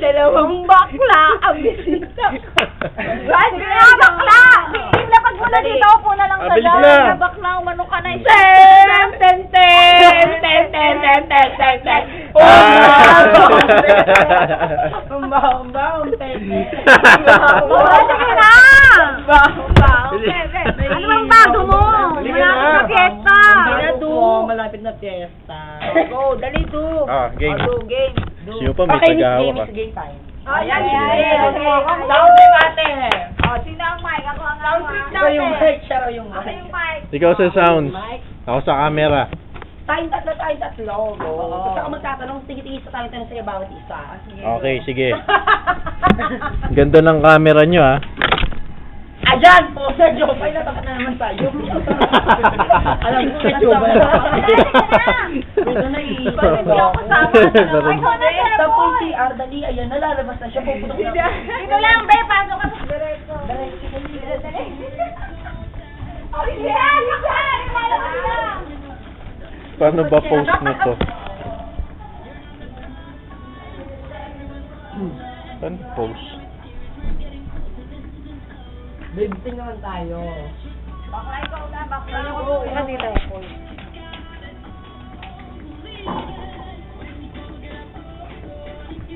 Dalawang bakla ang bisita. Ay, sige na, bakla! Lapag mo na dito, upo na lang sa Bilis daan. na. Bakla, umano ka na. Ten, ten, ten, ten, ten, ten, ten, ten, ten. Umbaong, ten, ten. Sige na! Ano bang bago mo? Malapit na fiesta. Malapit na fiesta. Go, dali, do. Game. Do, game. Sino pa may tagahawak ka? Game time. Ayan, Sound trip ate. Sino ang mic? Ako ang sound trip Siya yung mic, siya yung Ako mic. yung mic. Ikaw sa sounds. Ako sa camera. Tayong tatlo. Basta ako magtatanong, tingin-tingin sa tayong tanong sa bawat isa. Okay, sige. Ganda ng camera nyo, ha? Ayan po, Sir Jopay, natapat na naman tayo. Alam ko, Sir Jopay. Ito na Tapos si Ardali, ayan, nalalabas na siya. Puputok na. Dito lang, be. Pasok ka sa diretso. Paano ba post nito? Paano post? Babe, tingnan naman tayo. Bakla ikaw na, bakla. Ikaw dito.